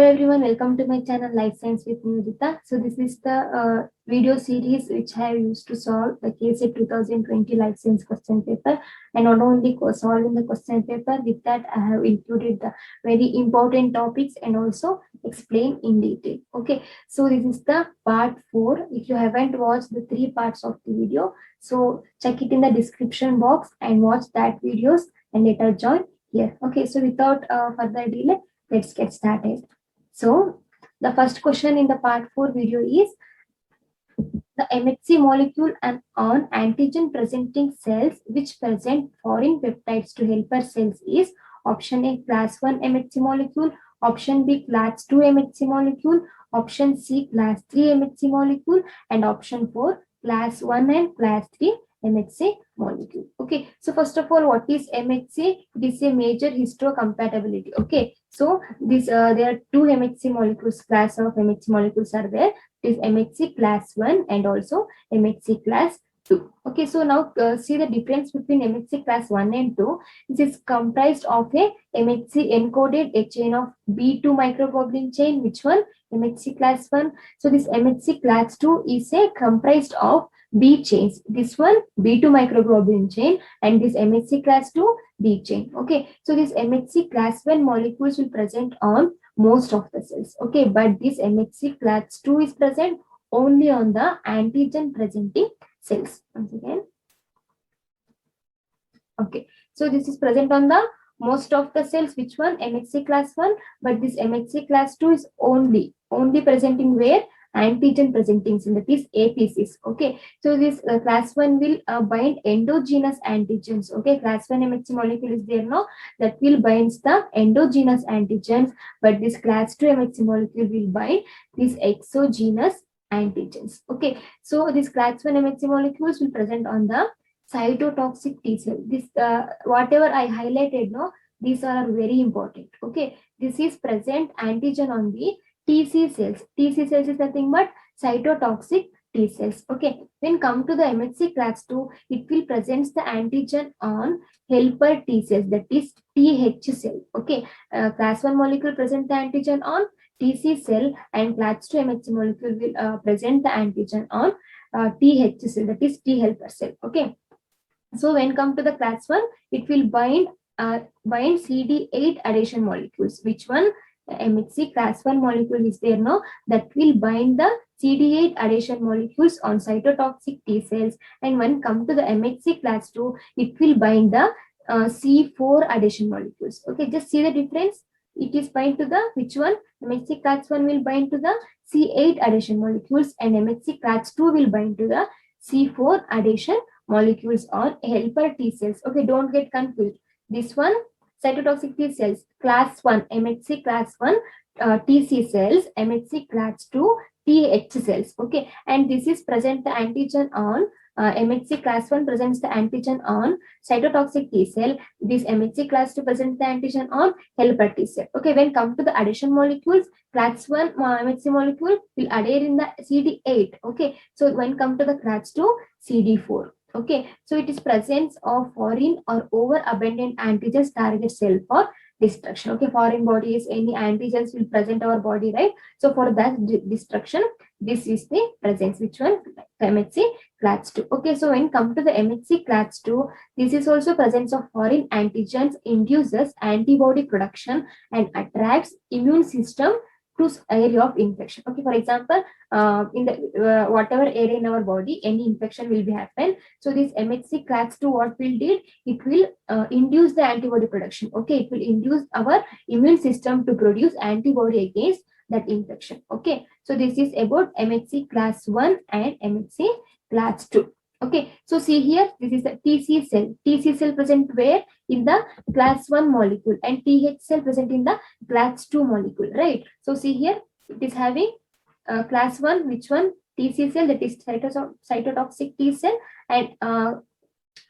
Hello everyone, welcome to my channel Life Science with Nidita. So this is the video series which I have used to solve the KSET 2020 Life Science question paper, and not only solving the question paper, with that I have included the very important topics and also explain in detail. Okay, so this is the part 4. If you haven't watched the 3 parts of the video, so check it in the description box and watch that videos and later join here. Okay, so without further delay, let's get started. So the first question in the part 4 video is the MHC molecule and on antigen presenting cells which present foreign peptides to helper cells is option A class 1 MHC molecule, option B class 2 MHC molecule, option C class 3 MHC molecule, and option 4 class 1 and class 3 MHC molecule. Okay, so first of all, what is MHC? It is a major histocompatibility. Okay, so this there are 2 MHC molecules, class of MHC molecules are there. It is MHC class 1 and also MHC class 2. Okay, so now see the difference between MHC class 1 and 2. This is comprised of a MHC encoded a chain of B2 microglobulin chain. Which one? MHC class 1. So this MHC class 2 is a comprised of B chains. This one B2 microglobulin chain and this MHC class 2 B chain. Okay, so this MHC class 1 molecules will present on most of the cells. Okay, but this MHC class 2 is present only on the antigen presenting cells. Once again. Okay, so this is present on the most of the cells. Which one? MHC class 1, but this MHC class 2 is only presenting where? Antigen presenting cell, that is APCs. Okay, so this class 1 will bind endogenous antigens. Okay, class 1 MHC molecule is there now that will binds the endogenous antigens, but this class 2 MHC molecule will bind these exogenous antigens. Okay, so this class 1 MHC molecules will present on the cytotoxic T cell. This whatever I highlighted, no, these are very important. Okay, this is present antigen on the TC cells. TC cells is nothing but cytotoxic T cells. Okay, when come to the MHC class 2, it will present the antigen on helper T cells, that is TH cell. Okay, class 1 molecule present the antigen on TC cell and class 2 MHC molecule will present the antigen on TH cell, that is T helper cell. Okay, so when come to the class 1, it will bind CD8 adhesion molecules. Which one? MHC class 1 molecule is there now that will bind the CD8 adhesion molecules on cytotoxic T cells, and when come to the MHC class 2, it will bind the C4 adhesion molecules. Okay, just see the difference. It is bind to the which one? MHC class 1 will bind to the C8 adhesion molecules and MHC class 2 will bind to the C4 adhesion molecules on helper T cells. Okay, don't get confused. This one cytotoxic T cells, class 1 MHC class 1 TC cells, MHC class 2 TH cells. Okay, and this is present the antigen on MHC class 1 presents the antigen on cytotoxic T cell. This MHC class 2 presents the antigen on helper T cell. Okay, when come to the adhesion molecules, class 1 MHC molecule will adhere in the CD8. Okay, so when come to the class 2, CD4. Okay, so it is presence of foreign or overabundant antigens target cell for destruction. Okay, foreign bodies, any antigens will present our body, right? So for that destruction, this is the presence. Which one? MHC class 2. Okay, so when come to the MHC class 2, this is also presence of foreign antigens induces antibody production and attracts immune system to area of infection. Okay, for example, in the whatever area in our body, any infection will be happen. So this MHC class 2 what will did? It will induce the antibody production. Okay, it will induce our immune system to produce antibody against that infection. Okay, so this is about MHC class 1 and MHC class 2. Okay, so see here, this is the TC cell. TC cell present where? In the class 1 molecule, and TH cell present in the class 2 molecule, right? So see here, it is having class 1, which one? TC cell, that is cytotoxic T cell, and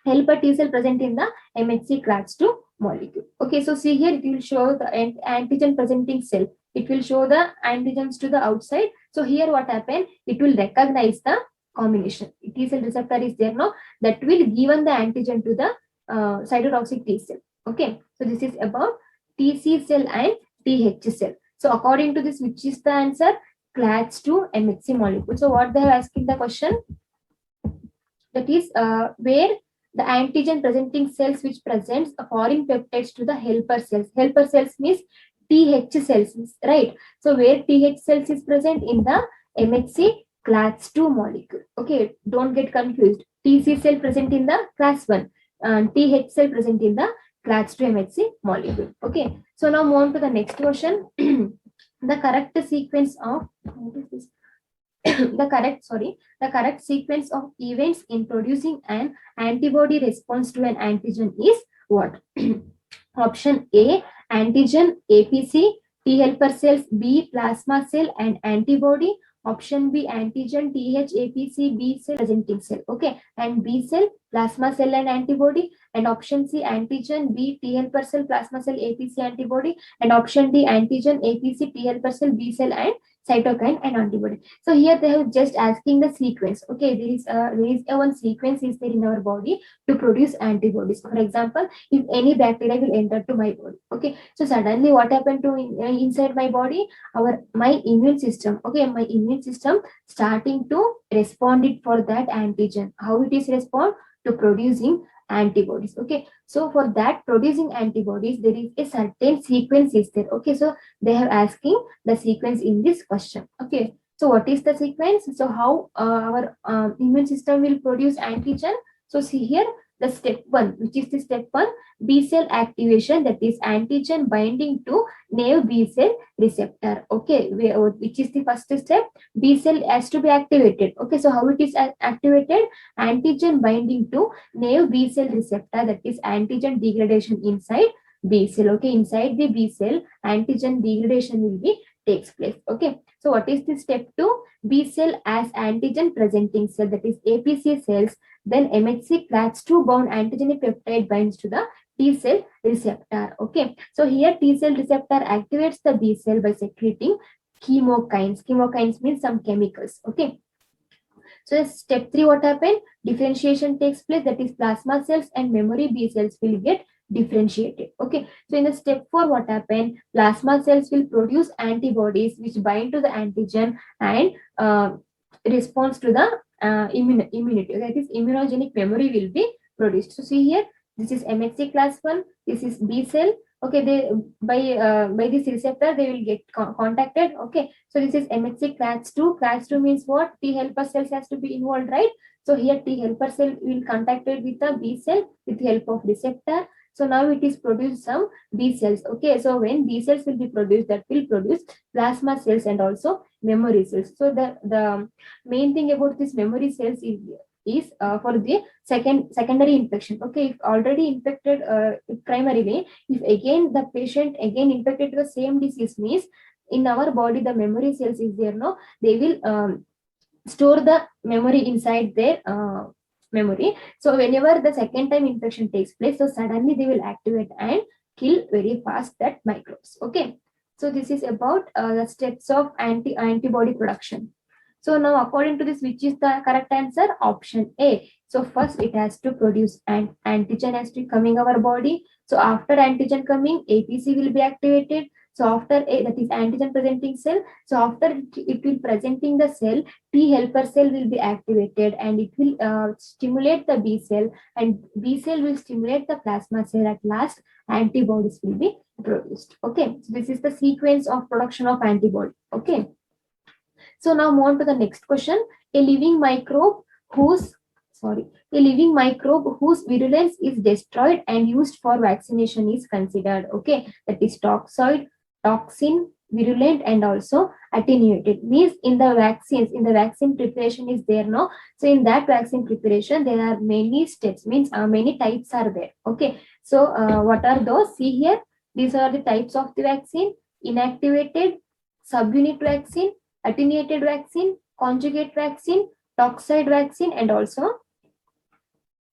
helper T cell present in the MHC class 2 molecule. Okay, so see here, it will show the antigen presenting cell. It will show the antigens to the outside. So here what happened? It will recognize the combination. T cell receptor is there now that will given the antigen to the cytotoxic T cell. Okay, so this is about TC cell and TH cell. So according to this, which is the answer? Class 2 MHC molecule. So what they have asking the question, that is where the antigen presenting cells which presents a foreign peptides to the helper cells. Helper cells means TH cells, right? So where TH cells is present in the MHC class 2 molecule. Okay, don't get confused. TC cell present in the class 1 and TH cell present in the class 2 MHC molecule. Okay, so now move on to the next question. The correct sequence of what is this? The correct sequence of events in producing an antibody response to an antigen is what? Option A, antigen, APC, T helper cells, B, plasma cell and antibody. Option B, antigen, TH, APC, B cell, presenting cell. Okay, and B cell, plasma cell and antibody. And option C, antigen, B, T helper cell, plasma cell, APC, antibody. And option D, antigen, APC, T helper cell, B cell and cytokine and antibody. So here they have just asking the sequence. Okay, there is a one sequence is there in our body to produce antibodies. For example, if any bacteria will enter to my body. Okay, so suddenly what happened to inside my body? My immune system. Okay, my immune system starting to respond it for that antigen. How it is respond? To producing antibodies. Okay, so for that producing antibodies, there is a certain sequence is there. Okay, so they have asking the sequence in this question. Okay, so what is the sequence? So how our immune system will produce antigen? So see here the step 1, which is the step 1, B cell activation, that is antigen binding to naive B cell receptor. Okay, which is the first step? B cell has to be activated. Okay, so how it is activated? Antigen binding to naive B cell receptor, that is antigen degradation inside B cell. Okay, inside the B cell, antigen degradation will be takes place. Okay, so what is the step 2? B cell as antigen presenting cell, that is APC cells. Then MHC class 2 bound antigenic peptide binds to the T cell receptor. Okay, so here T cell receptor activates the B cell by secreting chemokines. Chemokines means some chemicals. Okay, so step 3, what happened? Differentiation takes place, that is plasma cells and memory B cells will get differentiated. Okay, so in the step 4, what happened? Plasma cells will produce antibodies which bind to the antigen and response to the immunity, that is immunogenic memory will be produced. So see here, this is MHC class 1, this is B cell. Okay, they by this receptor they will get contacted. Okay, so this is MHC class 2. Class 2 means what? T helper cells has to be involved, right? So here T helper cell will contacted with the B cell with the help of receptor. So now it is produced some B cells. Okay, so when B cells will be produced, that will produce plasma cells and also memory cells. So the main thing about this memory cells is for the secondary infection. Okay, if already infected primarily, if again the patient again infected the same disease, means in our body the memory cells is there, no, they will store the memory inside their memory. So whenever the second time infection takes place, so suddenly they will activate and kill very fast that microbes. Okay, so this is about the steps of antibody production. So now according to this, which is the correct answer? Option A. So first it has to produce an antigen has to coming our body. So after antigen coming, APC will be activated. So after A, that is antigen presenting cell. So after it will presenting the cell, T helper cell will be activated and it will stimulate the B cell, and B cell will stimulate the plasma cell. At last, antibodies will be produced. Okay, so this is the sequence of production of antibody. Okay. So now move on to the next question. A living microbe whose virulence is destroyed and used for vaccination is considered. Okay, that is toxoid, toxin, virulent, and also attenuated. Means in the vaccine preparation is there, no? So in that vaccine preparation, there are many steps. Means many types are there. Okay, so what are those? See here, these are the types of the vaccine: inactivated, subunit vaccine, attenuated vaccine, conjugate vaccine, toxoid vaccine, and also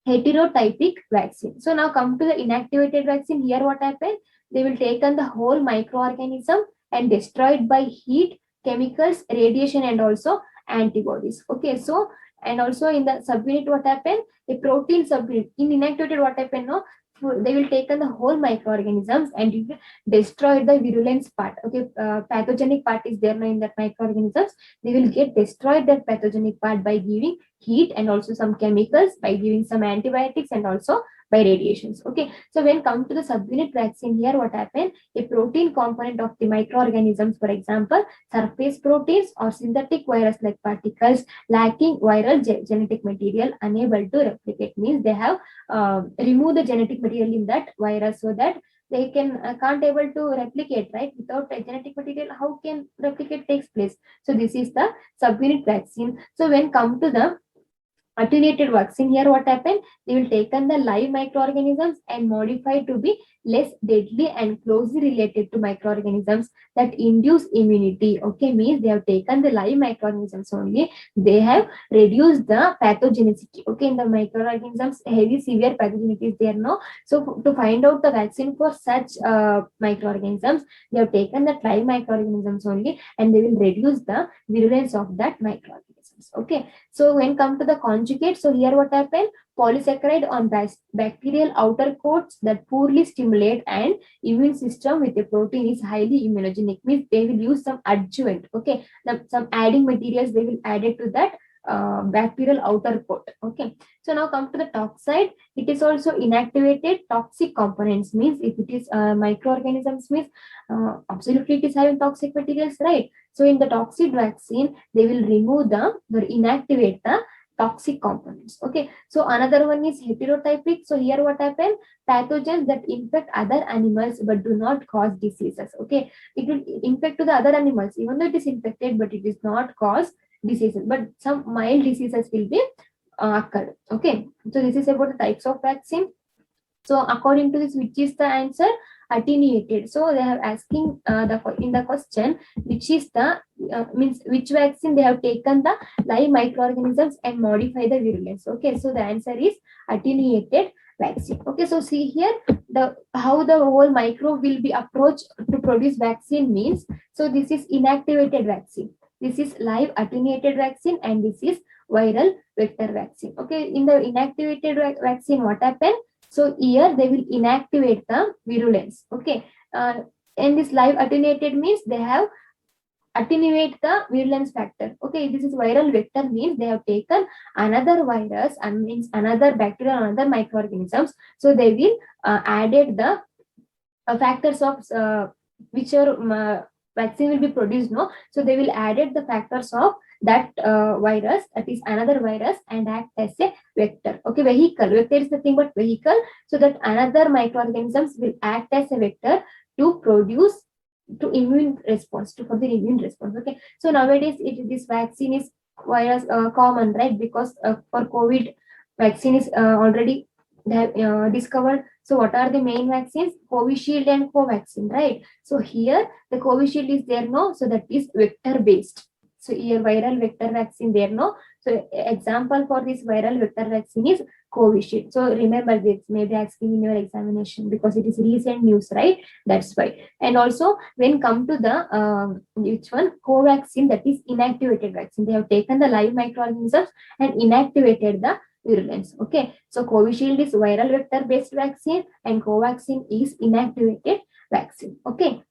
heterotypic vaccine. So now come to the inactivated vaccine. Here what happened? They will take on the whole microorganism and destroyed by heat, chemicals, radiation, and also antibodies. Okay, so and also in the subunit what happened? A protein subunit. In inactivated what happened? No, they will take on the whole microorganisms and it will destroy the virulence part. Okay, pathogenic part is there now in that microorganisms. They will get destroyed that pathogenic part by giving heat and also some chemicals, by giving some antibiotics and also by radiations. Okay, so when come to the subunit vaccine, here what happened, a protein component of the microorganisms, for example surface proteins or synthetic virus like particles lacking viral genetic material, unable to replicate, means they have remove the genetic material in that virus so that they can't able to replicate, right? Without a genetic material, how can replicate takes place? So this is the subunit vaccine. So when come to the attenuated vaccine, here what happened, they will take on the live microorganisms and modify to be less deadly and closely related to microorganisms that induce immunity. Okay, means they have taken the live microorganisms only, they have reduced the pathogenicity. Okay, in the microorganisms heavy severe pathogenicity is there no, so to find out the vaccine for such microorganisms, they have taken the live microorganisms only and they will reduce the virulence of that microorganisms. Okay, so when come to the conjugate, so here what happened, polysaccharide on bacterial outer coats that poorly stimulate and immune system with a protein is highly immunogenic, means they will use some adjuvant. Okay, some adding materials they will add it to that bacterial outer coat. Okay, so now come to the toxide, it is also inactivated toxic components, means if it is microorganisms, means absolutely it is having toxic materials, right? So in the toxic vaccine, they will remove or inactivate the toxic components. Okay, so another one is heterotypic. So here what happened, pathogens that infect other animals but do not cause diseases. Okay, it will infect to the other animals even though it is infected, but it is not cause diseases, but some mild diseases will be occurred. Okay, so this is about the types of vaccine. So according to this, which is the answer? Attenuated. So they are asking in the question, which is the means which vaccine they have taken the live microorganisms and modify the virulence. Okay, so the answer is attenuated vaccine. Okay, so see here the how the whole microbe will be approached to produce vaccine means. So this is inactivated vaccine. This is live attenuated vaccine and this is viral vector vaccine. Okay, in the inactivated vaccine, what happened? So here they will inactivate the virulence. Okay, and this live attenuated means they have attenuate the virulence factor. Okay, this is viral vector means they have taken another virus and means another bacteria, another microorganisms. So they will added the factors of whichever vaccine will be produced. No, so they will added the factors of that virus, that is another virus, and act as a vector. Okay, vehicle. Vector is nothing but vehicle. So that another microorganisms will act as a vector to produce to immune response, to for the immune response. Okay, so nowadays this vaccine is virus common, right? Because for COVID vaccine is already discovered. So what are the main vaccines? Covishield and Covaxin, right? So here the Covishield is there, no? So that is vector based. So here viral vector vaccine there, no? So example for this viral vector vaccine is Covishield. So remember this, maybe asking in your examination because it is recent news, right? That's why. And also when come to the which one, Covaxin, that is inactivated vaccine. They have taken the live microorganisms and inactivated the virulence. Okay, so Covishield is viral vector based vaccine and Covaxin is inactivated vaccine. Okay,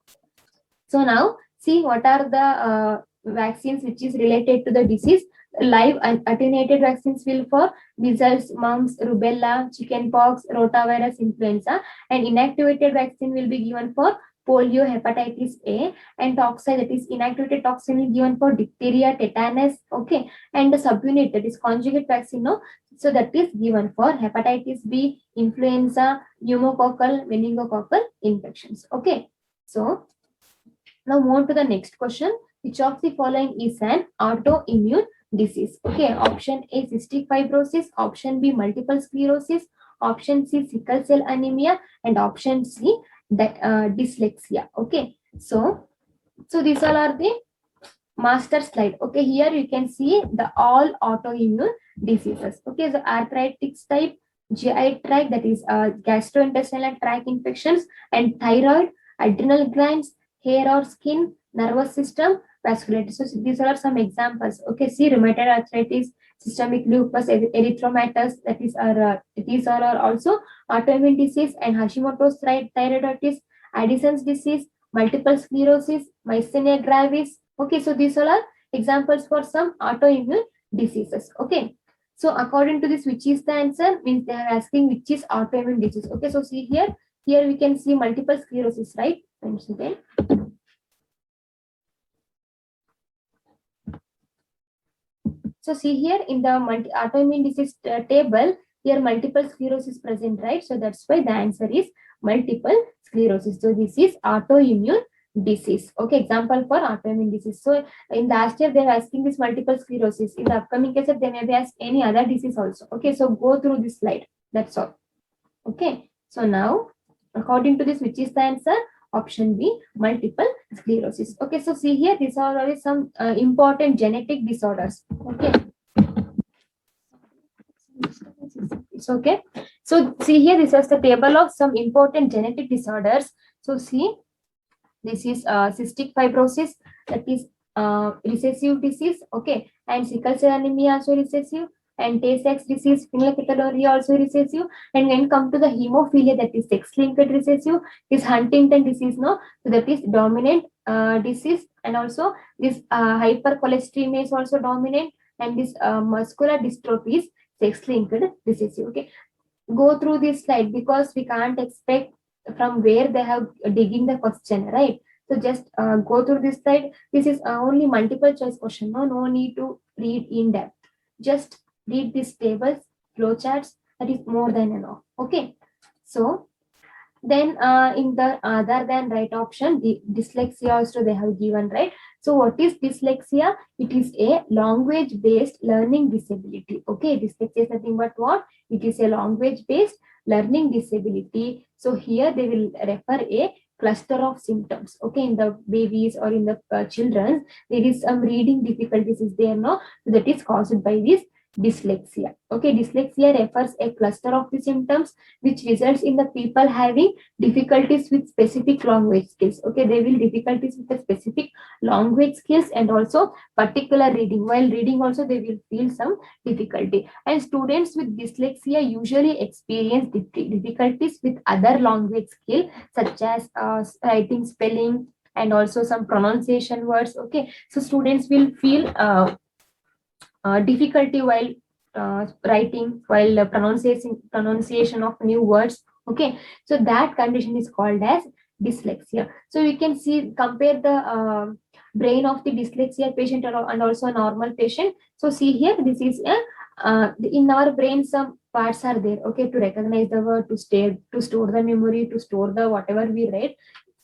so now see what are the vaccines which is related to the disease. Live and attenuated vaccines will for measles, mumps, rubella, chickenpox, rotavirus, influenza, and inactivated vaccine will be given for polio, hepatitis A, and toxin, that is inactivated toxin will be given for diphtheria, tetanus. Okay, and the subunit, that is conjugate vaccine, no, so that is given for hepatitis B, influenza, pneumococcal, meningococcal infections. Okay, so now move on to the next question. Which of the following is an autoimmune disease? Okay, option A cystic fibrosis, option B multiple sclerosis, option C sickle cell anemia, and option C dyslexia. Okay, so these all are the master slide. Okay, here you can see the all autoimmune diseases. Okay, so arthritis type, GI tract, that is gastrointestinal tract infections, and thyroid, adrenal glands, hair or skin, nervous system, vasculitis. So these are some examples. Okay, see rheumatoid arthritis, systemic lupus erythematosus, that is these are also autoimmune disease, and Hashimoto's thyroiditis, Addison's disease, multiple sclerosis, myasthenia gravis. Okay, so these all are examples for some autoimmune diseases. Okay, so according to this, which is the answer? Means they are asking which is autoimmune disease. Okay, so see here, here we can see multiple sclerosis, right? Once again. So see here in the autoimmune disease table, here multiple sclerosis present, right? So that's why the answer is multiple sclerosis. So this is autoimmune disease. Okay, example for autoimmune disease. So in the last year they are asking this multiple sclerosis. In the upcoming case, they may be asked any other disease also. Okay, so go through this slide. That's all. Okay, so now according to this, which is the answer? Option B, multiple sclerosis. Okay, so see here, these are always some important genetic disorders. Okay. It's okay. So see here, this is the table of some important genetic disorders. So see, this is cystic fibrosis, that is recessive disease. Okay, and sickle cell anemia also recessive, and Tay-Sachs disease, phenylketonuria also recessive, and when come to the hemophilia, that is sex-linked recessive, is Huntington disease, no, so that is dominant disease, and also this hypercholesterolemia is also dominant, and this muscular dystrophy is sex-linked recessive. Okay, go through this slide because we can't expect from where they have digging the question, right? So just go through this slide. This is only multiple choice question. No need to read in depth. Just read these tables, flowcharts. That is more than enough. Okay. So then in the other than right option, the dyslexia also they have given, right? So what is dyslexia? It is a language based learning disability. Okay, dyslexia is nothing but what? It is a language based learning disability. So here they will refer a cluster of symptoms. Okay, in the babies or in the children, there is some reading difficulties is there, no? So that is caused by this dyslexia. Okay, dyslexia refers a cluster of the symptoms which results in the people having difficulties with specific language skills. Okay, they will difficulties with the specific language skills and also particular reading. While reading also they will feel some difficulty. And students with dyslexia usually experience difficulties with other language skill such as writing, spelling, and also some pronunciation words. Okay, so students will feel difficulty while writing, while pronunciation of new words. Okay, so that condition is called as dyslexia. So we can see, compare the brain of the dyslexia patient and also a normal patient. So see here, this is a in our brain some parts are there, okay, to recognize the word, to store the memory, to store the whatever we read.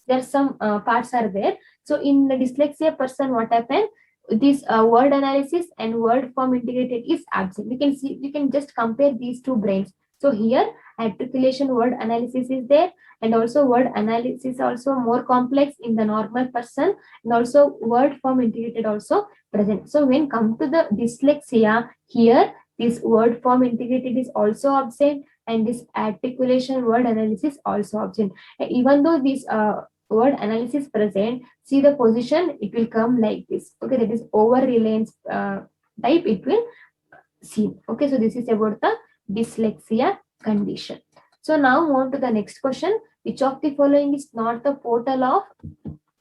There's some parts are there. So in the dyslexia person, what happened? This word analysis and word form integrated is absent. We can see, we can just compare these two brains. So here articulation word analysis is there, and also word analysis also more complex in the normal person, and also word form integrated also present. So when come to the dyslexia, here this word form integrated is also absent, and this articulation word analysis also absent. Even though this word analysis present, see the position, it will come like this. Okay, that is over reliance type, it will see. Okay, so this is about the dyslexia condition. So now move on to the next question. Which of the following is not the portal of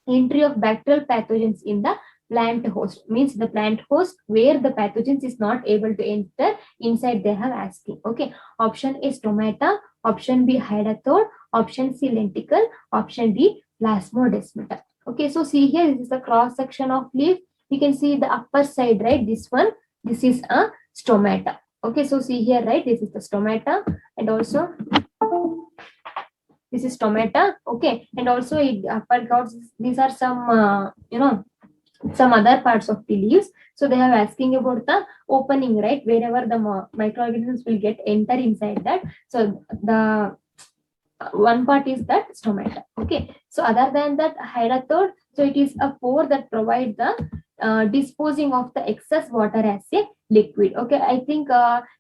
entry of bacterial pathogens in the plant host? Means the plant host where the pathogens is not able to enter inside, they have asking. Okay, option A stomata, option B hydathoid, option C lenticle, option D plasmodesmata. Okay, so see here, this is the cross section of leaf. You can see the upper side, right? This one, this is a stomata. Okay, so see here, right? This is the stomata, and also this is stomata. Okay, and also it upper guards, these are some some other parts of the leaves. So they are asking about the opening, right? Wherever the microorganisms will get enter inside that. So the one part is that stomata. Okay, so other than that hydathoid, so it is a pore that provide the disposing of the excess water as a liquid. Okay, I think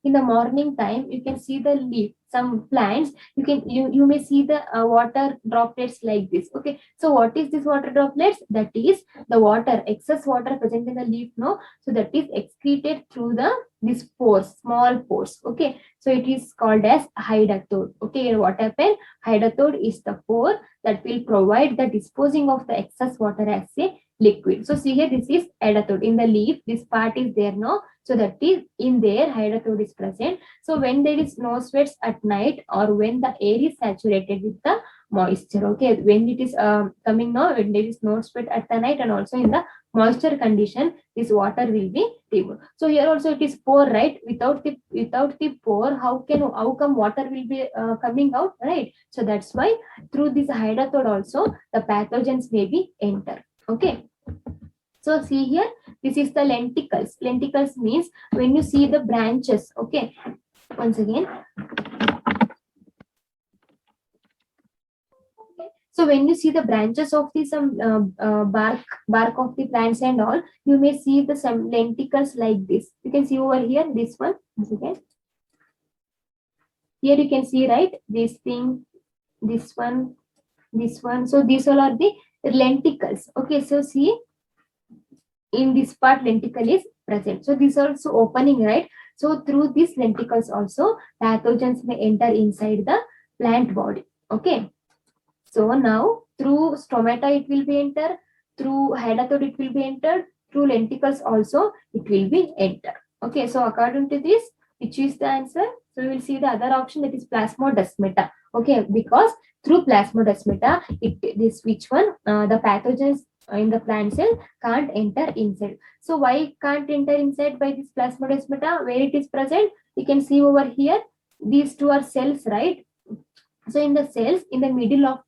in the morning time you can see the leaf, some plants, you may see the water droplets like this. Okay, so what is this water droplets? That is the water, excess water present in the leaf, no? So that is excreted through the this pores, small pores. Okay, so it is called as hydathode. Okay, what happened? Hydathode is the pore that will provide the disposing of the excess water as a liquid. So see here, this is hydathode in the leaf. This part is there, no? So that is in there, hydathode is present. So when there is no sweats at night, or when the air is saturated with the moisture, okay, when it is coming now, when there is no sweat at the night, and also in the moisture condition, this water will be removed. So here also it is pore, right? Without the pore, how come water will be coming out, right? So that's why through this hydathode also the pathogens may be enter. Okay, so see here, this is the lenticels. Lenticels means when you see the branches. Okay, once again, so when you see the branches of the some bark of the plants and all, you may see the some lenticels like this. You can see over here, this one. Once again, here you can see, right, this thing, this one, this one. So these all are the lenticels. Okay, so see, in this part lenticle is present. So this also opening, right? So through these lenticels also pathogens may enter inside the plant body. Okay, so now through stomata it will be enter, through hydathode it will be entered, through lenticels also it will be entered. Okay, so according to this, which is the answer? So we will see the other option, that is plasmodesmata. Okay, because through plasmodesmata, this which one, the pathogens in the plant cell can't enter inside. So why can't enter inside by this plasmodesmata? Where it is present, you can see over here, these two are cells, right? So in the cells, in the middle of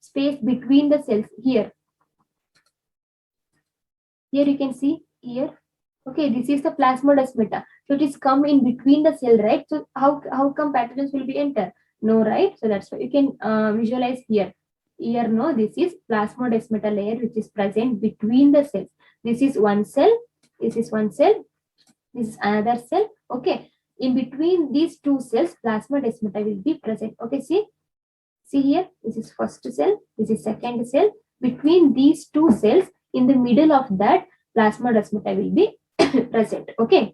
space between the cells, here you can see here. Okay, this is the plasmodesmata. So it is come in between the cell, right? So how come pathogens will be enter? No, right? So that's why you can visualize here. Here, no, this is plasmodesmata layer which is present between the cells. This is one cell, this is one cell, this is another cell. Okay, in between these two cells, plasmodesmata will be present. Okay, see here, this is first cell, this is second cell. Between these two cells, in the middle of that, plasmodesmata will be present. Okay,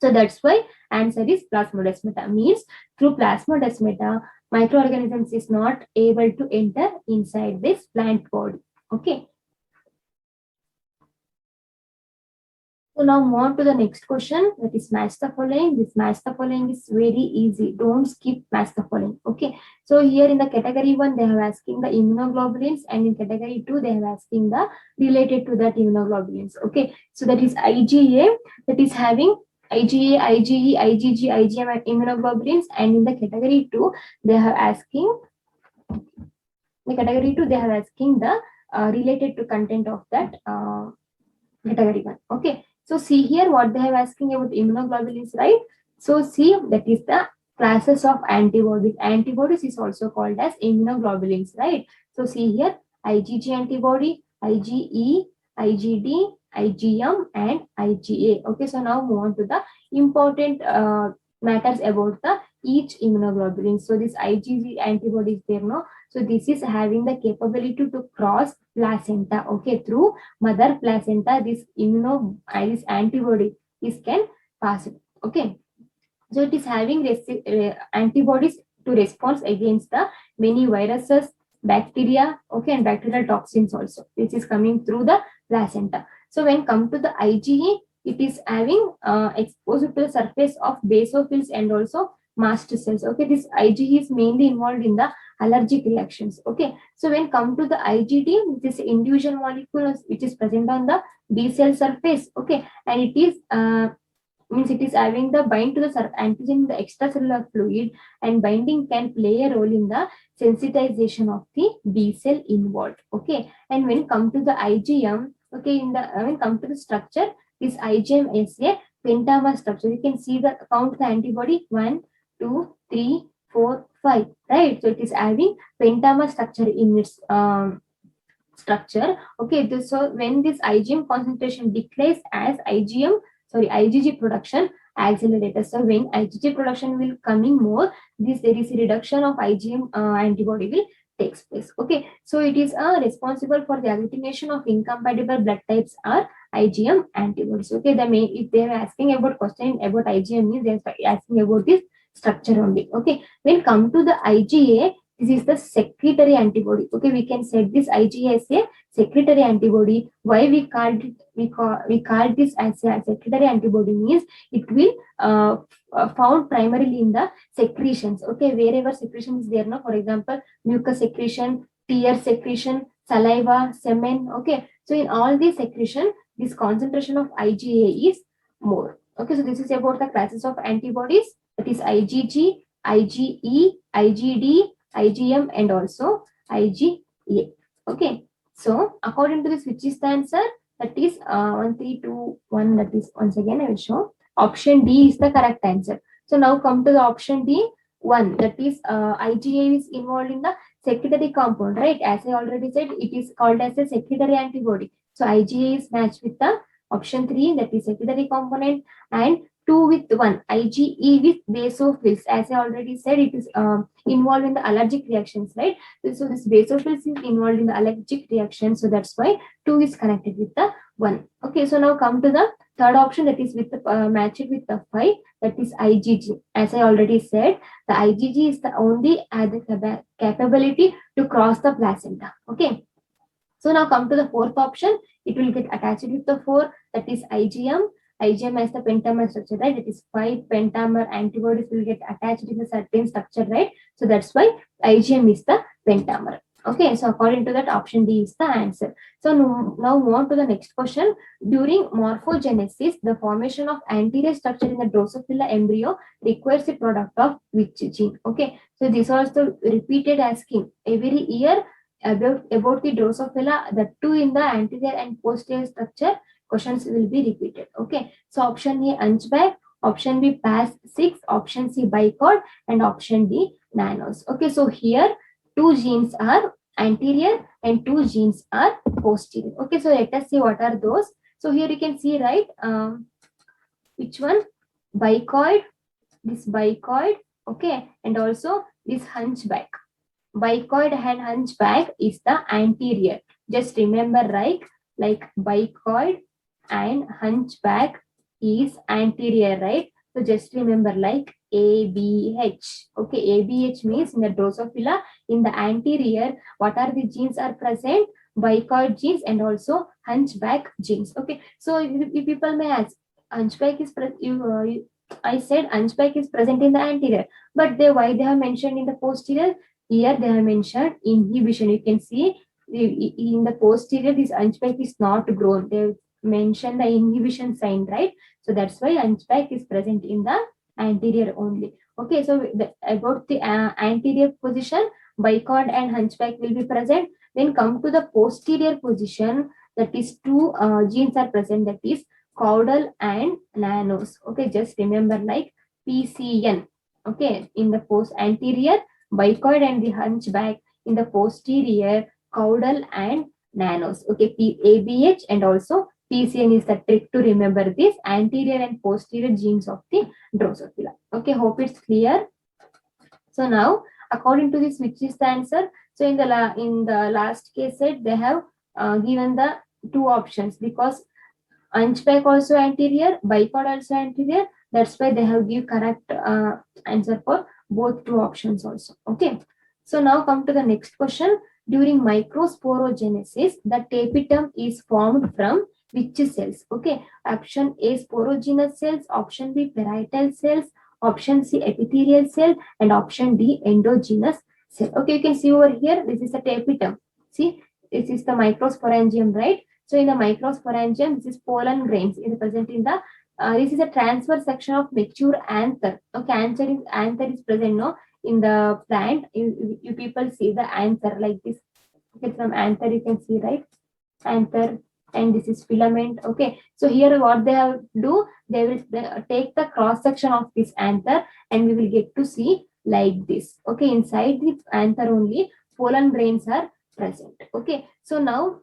so that's why answer is plasmodesmata. Means through plasmodesmata, microorganisms is not able to enter inside this plant body. Okay. So now move on to the next question, that is match the following. This match the following is very easy. Don't skip match the following. Okay. So here in the category 1, they have asking the immunoglobulins, and in category 2, they have asking the related to that immunoglobulins. Okay. So that is IgA, that is having IgA, IgE, IgG, IgM and immunoglobulins, and in the category 2, they have asking the category 2, they have asking the related to content of that category 1. Okay. So see here what they have asking about immunoglobulins, right? So see, that is the classes of antibodies. Antibodies is also called as immunoglobulins, right? So see here, IgG antibody, IgE, IgD, IgM and IgA. Okay, so now move on to the important matters about the each immunoglobulin. So this IgG antibody is there, no? So this is having the capability to cross placenta. Okay, through mother placenta, this this antibody is can pass it. Okay, so it is having antibodies to response against the many viruses, bacteria, okay, and bacterial toxins also, which is coming through the placenta. So when come to the IgE, it is having exposed to the surface of basophils and also mast cells. Okay, this IgE is mainly involved in the allergic reactions. Okay, so when come to the IgD, which is individual molecule which is present on the B cell surface. Okay, and it is means it is having the bind to the antigen in the extracellular fluid, and binding can play a role in the sensitization of the B cell involved. Okay, and when come to the IgM, okay, in the when come to the structure, this IgM is a pentamer structure. You can see the count the antibody 1, 2, 3, 4, 5, right? So it is having pentamer structure in its structure. Okay, so when this IgM concentration decreases as IgG production accelerates. So when IgG production will coming more, there is a reduction of IgM antibody will takes place. Okay, so it is responsible for the agglutination of incompatible blood types are IgM antibodies. Okay, if they are asking about question about IgM means they are asking about this structure only. Okay, when come to the IgA, this is the secretory antibody. Okay, we can set this IgA as a secretory antibody. Why we called it, we call this as a secretory antibody means it will found primarily in the secretions. Okay, wherever secretion is there now, for example, mucus secretion, tear secretion, saliva, semen. Okay, so in all these secretion, this concentration of IgA is more. Okay, so this is about the classes of antibodies, that is IgG, IgE, IgD, IgM, and also IgA. Okay, so according to this, which is the answer? That is 1, 3, 2, 1. That is, once again I will show. Option D is the correct answer. So now come to the option D. 1, that is IgA is involved in the secretory compound, right? As I already said, it is called as a secretory antibody. So IgA is matched with the option 3, that is secretory component, and 2 with 1, IgE with basophils. As I already said, it is involved in the allergic reactions, right? So this basophils is involved in the allergic reaction. So that's why 2 is connected with the 1. Okay, so now come to the third option, that is with the matched with the 5, that is IgG. As I already said, the IgG is the only the capability to cross the placenta. Okay. So now come to the fourth option. It will get attached with the 4, that is IgM. IgM has the pentamer structure, right? It is 5 pentamer antibodies will get attached in a certain structure, right? So that's why IgM is the pentamer. Okay, so according to that, option D is the answer. So now move on to the next question. During morphogenesis, the formation of anterior structure in the Drosophila embryo requires a product of which gene? Okay, so this was the repeated asking every year about the Drosophila, the 2 in the anterior and posterior structure. Questions will be repeated. Okay, so option A hunchback, option B PAS6, option C bicord, and option D nanos. Okay, so here 2 genes are anterior and 2 genes are posterior. Okay, so let us see what are those. So here you can see, right, which one? Bicoid, this bicoid, okay, and also this hunchback. Bicoid and hunchback is the anterior. Just remember, right, like bicoid and hunchback is anterior, right? So just remember like ABH. Okay, ABH means in the Drosophila, in the anterior, what are the genes are present? Bicoid genes and also hunchback genes. Okay, so if people may ask, hunchback is I said hunchback is present in the anterior, but why they have mentioned in the posterior? Here they have mentioned inhibition. You can see in the posterior, this hunchback is not grown. They mentioned the inhibition sign, right? So that's why hunchback is present in the anterior only. Okay, so about the anterior position, bicord and hunchback will be present. Then come to the posterior position, that is 2 genes are present, that is caudal and nanos. Okay, just remember like PCN. Okay, in the anterior, bicoid and the hunchback, in the posterior, caudal and nanos. Okay, ABH and also PCN is the trick to remember this anterior and posterior genes of the Drosophila. Okay, hope it's clear. So now, according to this, which is the answer? So in the last case set, they have given the 2 options because hunchback also anterior, bicord also anterior. That's why they have give correct answer for both 2 options also. Okay. So now come to the next question. During microsporogenesis, the tapetum is formed from which cells? Okay. Option A sporogenous cells, option B parietal cells, option C epithelial cell, and option D endogenous cell. Okay, you can see over here, this is a tapetum. See, this is the microsporangium, right? So in the microsporangium, this is pollen grains is present in the this is a transverse section of mature anther. Okay, anther is present no in the plant. You people see the anther like this. Okay, from anther you can see, right? Anther, and this is filament. Okay, so here what they have do, they will take the cross section of this anther and we will get to see like this. Okay, inside the anther only pollen grains are present. Okay, so now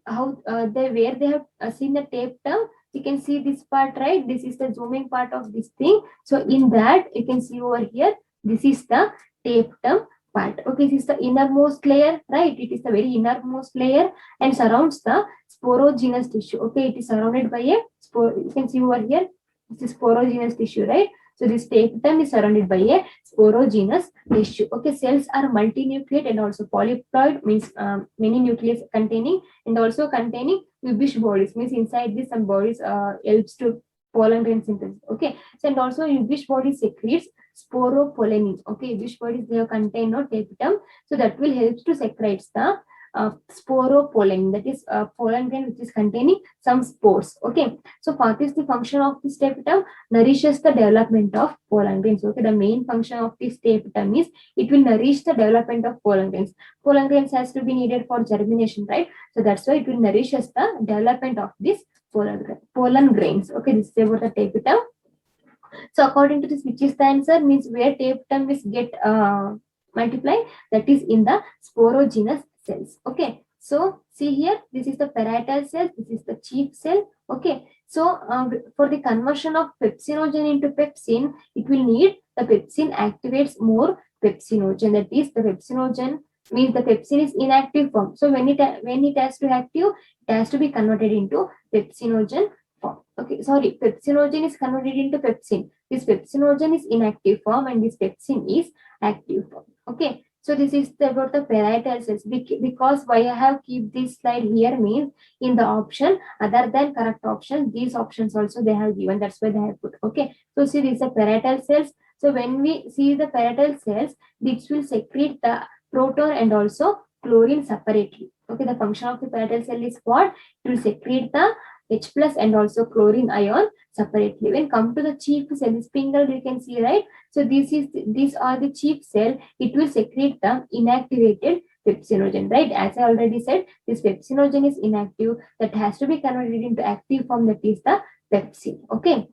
how they where they have seen the tape term, you can see this part, right? This is the zooming part of this thing. So in that you can see over here, this is the tape term part. Okay, this is the innermost layer, right? It is the very innermost layer and surrounds the sporogenous tissue. Okay, it is surrounded by a you can see over here, this is sporogenous tissue, right? So this tapetum is surrounded by a sporogenous tissue. Okay, cells are multinucleate and also polyploid, means many nucleus containing, and also containing Ubish bodies, means inside this some bodies helps to pollen grain synthesis. Okay, so and also Ubish body secretes sporopollenin. Okay, Ubish bodies they contain no tapetum, so that will help to secretes the sporopollen, that is pollen grain which is containing some spores. Okay, so what is the function of this tapetum? Nourishes the development of pollen grains. Okay, the main function of this tapetum is it will nourish the development of pollen grains. Pollen grains has to be needed for germination, right? So that's why it will nourishes the development of this pollen grains. Okay, this is about the tapetum. So according to this, which is the answer? Means where tapetum is get multiply, that is in the sporogenous cells. Okay, so see here, this is the parietal cell, this is the chief cell. Okay, so for the conversion of pepsinogen into pepsin, it will need the pepsin activates more pepsinogen. That is the pepsinogen means the pepsin is inactive form. So when it has to active, it has to be converted into pepsinogen form. Okay, sorry, pepsinogen is converted into pepsin. This pepsinogen is inactive form and this pepsin is active form. Okay, so this is about the parietal cells. Because why I have keep this slide here means in the option other than correct option, these options also they have given. That's why they have put. Okay, so see these are parietal cells. So when we see the parietal cells, this will secrete the proton and also chlorine separately. Okay, the function of the parietal cell is what? It will secrete the H plus and also chlorine ion separately. When come to the chief cell, this pingle you can see, right? So these are the chief cell. It will secrete the inactivated pepsinogen, right? As I already said, this pepsinogen is inactive, that has to be converted into active form, that is the pepsin. Okay.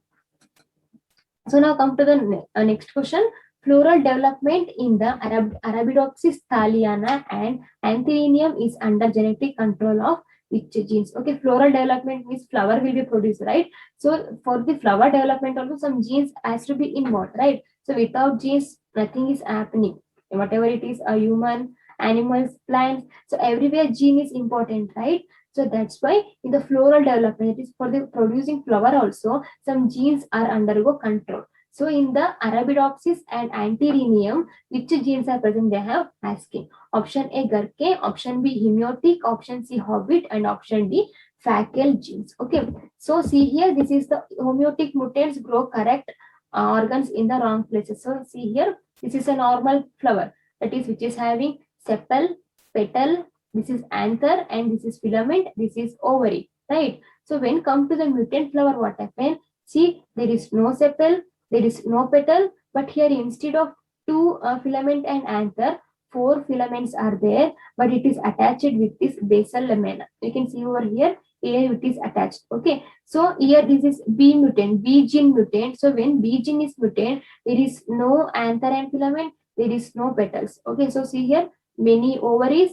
So now come to the next question. Floral development in the Arabidopsis thaliana and Anthurium is under genetic control of which genes? Okay, floral development means flower will be produced, right? So for the flower development also some genes has to be involved, right? So without genes, nothing is happening. Whatever it is, a human, animals, plants. So everywhere gene is important, right? So that's why in the floral development, it is for the producing flower also, some genes are undergo control. So in the Arabidopsis and Antirrhinium, which genes are present? They have asking. Option A, Gurke, option B, Hemiotic, option C, Hobbit, and option D, Fackel genes. Okay, so see here, this is the homeotic mutants grow correct organs in the wrong places. So see here, this is a normal flower, that is which is having sepal, petal, this is anther, and this is filament, this is ovary, right? So when come to the mutant flower, what happens? See, there is no sepal, there is no petal, but here instead of two filament and anther, 4 filaments are there, but it is attached with this basal lamina. You can see over here, here it is attached. Okay, so here this is B mutant, B gene mutant. So when B gene is mutant, there is no anther and filament, there is no petals. Okay, so see here, many ovaries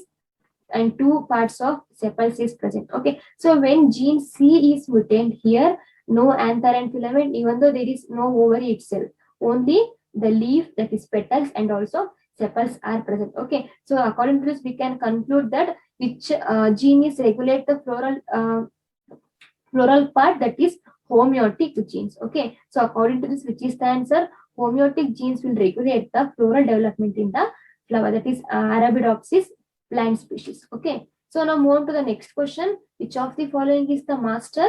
and 2 parts of sepals is present. Okay, so when gene C is mutant, here no anther and filament, even though there is no ovary itself, only the leaf, that is petals, and also sepals are present. Okay, so according to this, we can conclude that which gene is regulate the floral part, that is homeotic genes. Okay, so according to this, which is the answer? Homeotic genes will regulate the floral development in the flower, that is Arabidopsis plant species. Okay, so now move on to the next question. Which of the following is the master?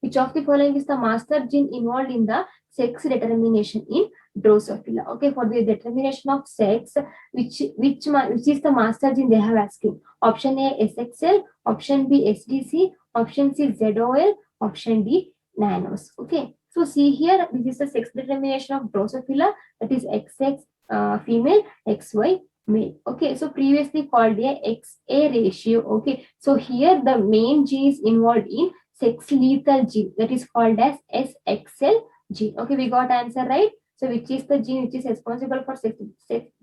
Which of the following is the master gene involved in the sex determination in Drosophila? Okay, for the determination of sex, which is the master gene they have asking? Option A, SXL, option B, SDC, option C, ZOL, option D, nanos. Okay, so see here, this is the sex determination of Drosophila, that is XX female, XY male. Okay, so previously called a XA ratio. Okay, so here the main gene is involved in sex lethal gene, that is called as SXL gene. Okay, we got answer, right? So which is the gene which is responsible for sex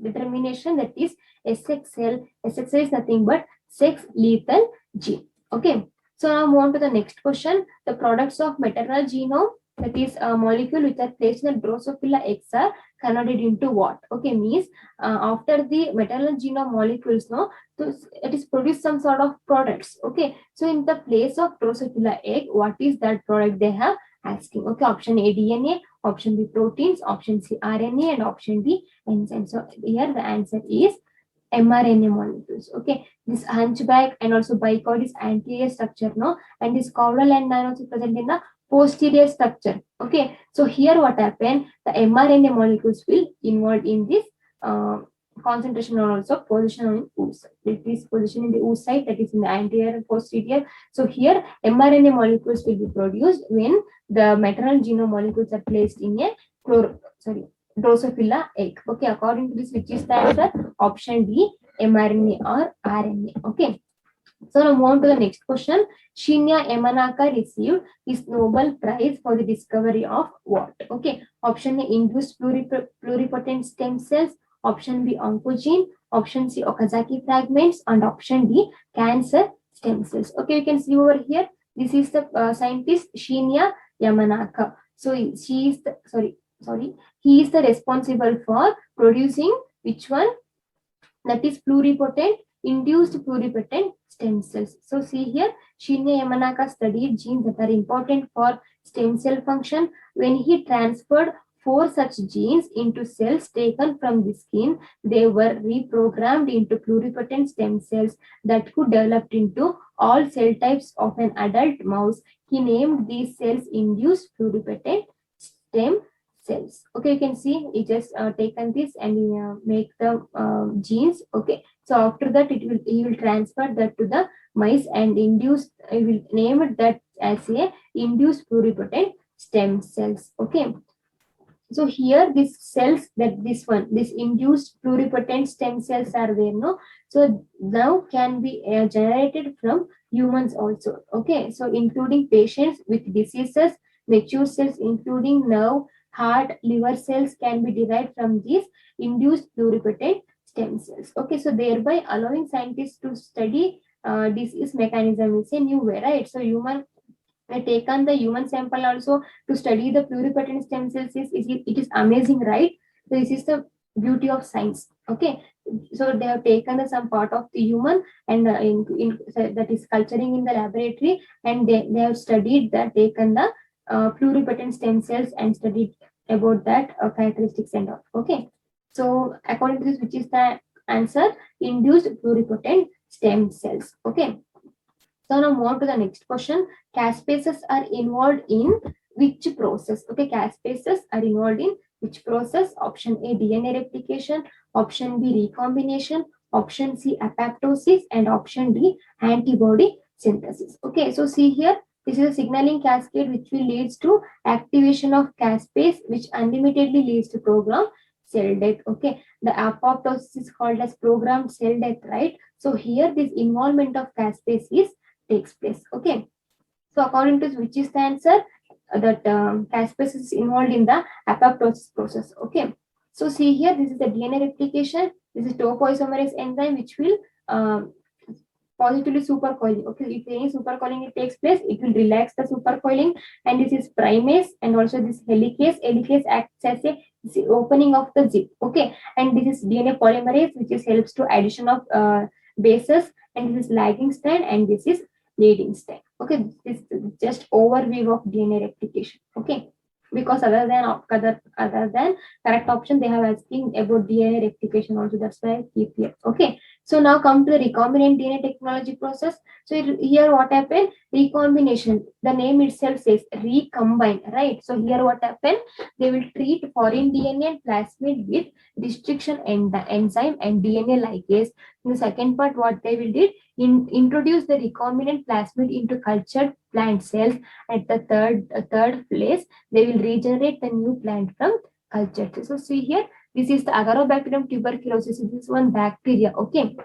determination? That is SXL. SXL is nothing but sex lethal gene. Okay. So now move on to the next question. The products of maternal genome, that is a molecule which are placed in the Drosophila eggs, are converted into what? Okay, means after the maternal genome molecules, no, so it is produced some sort of products. Okay, so in the place of Drosophila egg, what is that product they have asking? Okay, option A DNA, option B proteins, option C RNA, and option D enzymes. So here the answer is mRNA molecules. Okay, this hunchback and also bicod is anterior structure, no, and this caudal and nine also present in the posterior structure. Okay, so here what happened? The mRNA molecules will involved in this concentration or also position on oocyte. It is position in the oocyte, that is in the anterior and posterior. So here mRNA molecules will be produced when the maternal genome molecules are placed in a Drosophila egg. Okay, according to this, which is the answer? Option D, mRNA or RNA. Okay. So now move on to the next question. Shinya Yamanaka received his Nobel Prize for the discovery of what? Okay. Option A, induced pluripotent stem cells. Option B, oncogene. Option C, Okazaki fragments. And option D, cancer stem cells. Okay, you can see over here. This is the scientist Shinya Yamanaka. So she is the he is the responsible for producing which one? That is pluripotent, induced pluripotent stem cells. So see here, Shinya Yamanaka studied genes that are important for stem cell function. When he transferred 4 such genes into cells taken from the skin, they were reprogrammed into pluripotent stem cells that could develop into all cell types of an adult mouse. He named these cells induced pluripotent stem cells. Okay, you can see he just taken this and make the genes. Okay, so after that he will transfer that to the mice and induce, I will name it that as a induced pluripotent stem cells. Okay, so here these cells, that this induced pluripotent stem cells are there, no, so now can be generated from humans also. Okay, so including patients with diseases, mature cells including nerve, heart, liver cells can be derived from these induced pluripotent stem cells. Okay, so thereby allowing scientists to study disease mechanism. It's a new way, right? So human taken the human sample also to study the pluripotent stem cells. It is amazing, right? So this is the beauty of science. Okay, so they have taken some part of the human and that is culturing in the laboratory, and they have studied that, taken the pluripotent stem cells and studied about that characteristics and all. Okay, so according to this, which is the answer? Induced pluripotent stem cells. Okay, so now move on to the next question. Caspases are involved in which process? Okay, caspases are involved in which process? Option A, DNA replication. Option B, recombination. Option C, apoptosis. And option D, antibody synthesis. Okay, so see here, this is a signaling cascade which will leads to activation of caspase, which unlimitedly leads to programmed cell death. Okay, the apoptosis is called as programmed cell death, right? So here this involvement of caspase takes place. Okay, so according to which is the answer? That caspase is involved in the apoptosis process. Okay, so see here, this is the DNA replication. This is topoisomerase enzyme which will positively supercoiling. Okay, if any supercoiling it takes place, it will relax the supercoiling. And this is primase and also this helicase. Helicase acts as a opening of the zip. Okay, and this is DNA polymerase, which is helps to addition of bases. And this is lagging strand and this is leading strand. Okay, this is just overview of DNA replication. Okay, because other than correct option, they have asking about DNA replication also. That's why I keep here. Okay, so now come to the recombinant DNA technology process. So here what happened? Recombination. The name itself says recombine, right? So here what happened? They will treat foreign DNA and plasmid with restriction enzyme and DNA ligase. In the second part, what they will did, introduce the recombinant plasmid into cultured plant cells. At the third place, they will regenerate the new plant from cultured cells. So see here, this is the Agarobacterium tuberculosis. This is one bacteria. Okay,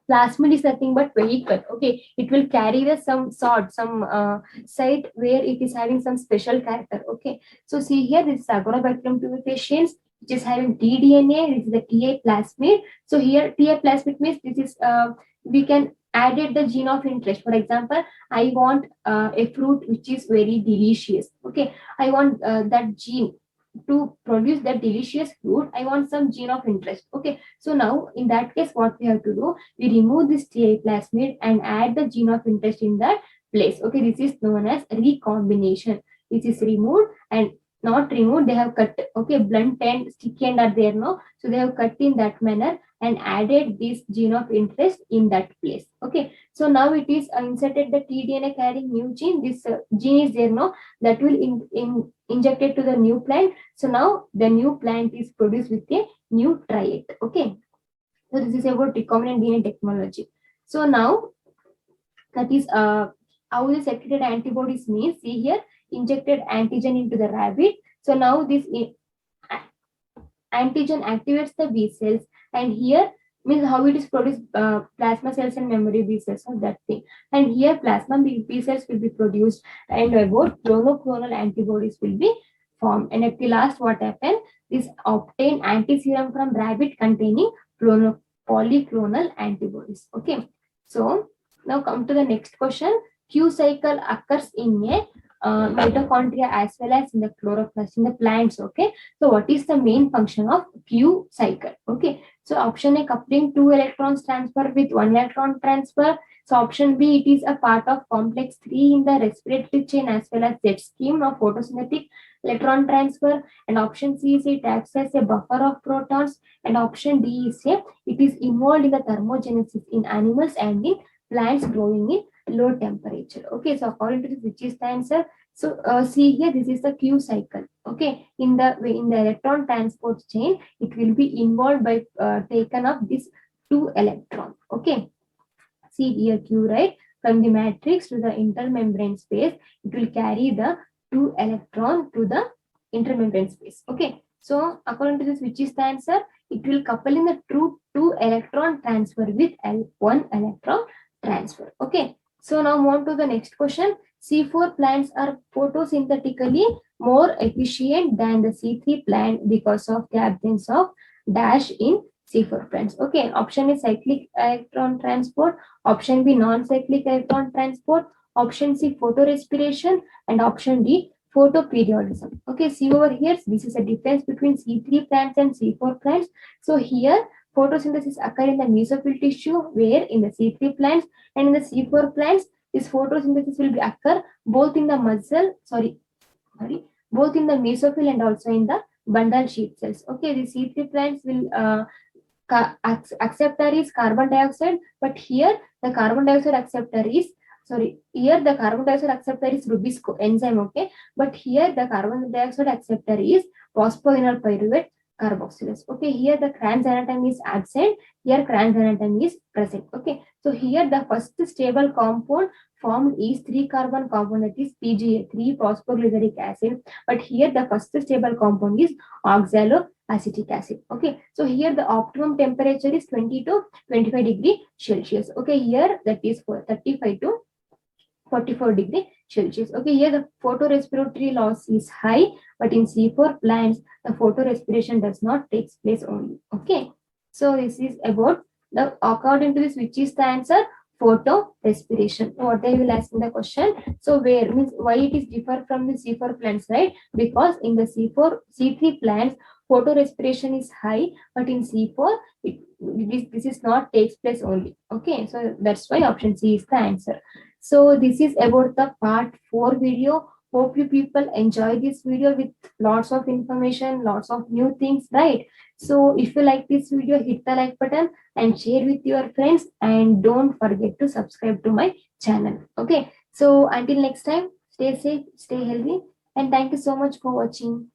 Plasmid is nothing but vehicle. Okay, it will carry the some sort, some site where it is having some special character. Okay, so see here, this is Agrobacterium tumefaciens, which is having ddna. This is the Ta plasmid. So here Ta plasmid means this is we can added the gene of interest. For example, I want a fruit which is very delicious. Okay, I want that gene to produce that delicious fruit. I want some gene of interest. Okay, so now in that case, what we have to do, we remove this Ta plasmid and add the gene of interest in that place. Okay, this is known as recombination. This is removed and not removed, they have cut. Okay, blunt end, sticky end are there now, so they have cut in that manner and added this gene of interest in that place. Okay, so now it is inserted the tDNA carrying new gene. This gene is there now, that will injected to the new plant. So now the new plant is produced with a new triad. Okay, so this is about recombinant DNA technology. So now that is how the secreted antibodies means. See here, injected antigen into the rabbit. So now this antigen activates the B cells, and here means how it is produced, plasma cells and memory B cells of that thing. And here plasma B cells will be produced, and about monoclonal antibodies will be formed. And at the last, what happened? This obtain antiserum from rabbit containing polyclonal antibodies. Okay, so now come to the next question. Q cycle occurs in a mitochondria as well as in the chloroplast in the plants. Okay, so what is the main function of Q cycle? Okay, so option A, coupling 2 electrons transfer with 1 electron transfer. So option B, it is a part of complex 3 in the respiratory chain as well as Z scheme of photosynthetic electron transfer. And option C is it acts as a buffer of protons. And option D is it is involved in the thermogenesis in animals and in plants growing in low temperature. Okay, so according to this, which is the answer? So see here, this is the Q cycle. Okay, in the electron transport chain, it will be involved by taken of this 2 electron. Okay, see here Q, right? From the matrix to the intermembrane space, it will carry the 2 electron to the intermembrane space. Okay, so according to this, which is the answer? It will couple in the true 2 electron transfer with 1 electron transfer. Okay, so now move on to the next question. C4 plants are photosynthetically more efficient than the C3 plant because of the absence of dash in C4 plants. Okay, option is cyclic electron transport, option B non-cyclic electron transport, option C photorespiration, and option D photoperiodism. Okay, see over here, this is a difference between C3 plants and C4 plants. So here photosynthesis occur in the mesophyll tissue, where in the C3 plants, and in the C4 plants, this photosynthesis will be occur both in the both in the mesophyll and also in the bundle sheath cells. Okay, the C3 plants will acceptor is carbon dioxide, but here the carbon dioxide acceptor is here the carbon dioxide acceptor is Rubisco enzyme. Okay, but here the carbon dioxide acceptor is phosphoenol pyruvate carboxylase. Okay, here the Kranz anatomy is absent, here Kranz anatomy is present. Okay, so here the first stable compound formed is 3-carbon compound, that is PGA, 3-phosphoglyceric acid, but here the first stable compound is oxaloacetic acid. Okay, so here the optimum temperature is 20 to 25 degree Celsius. Okay, here that is 35 to 44 degree Celsius. Okay, here the photorespiratory loss is high, but in C4 plants, the photorespiration does not take place only. Okay, so this is about the, according to this, which is the answer? Photorespiration. What I will ask in the question. So where means why it is different from the C4 plants, right? Because in the C3 plants, photorespiration is high, but in C4, this is not takes place only. Okay, so that's why option C is the answer. So this is about the part 4 video. Hope you people enjoy this video with lots of information, lots of new things, right? So if you like this video, hit the like button and share with your friends, and don't forget to subscribe to my channel. Okay, so until next time, stay safe, stay healthy, and thank you so much for watching.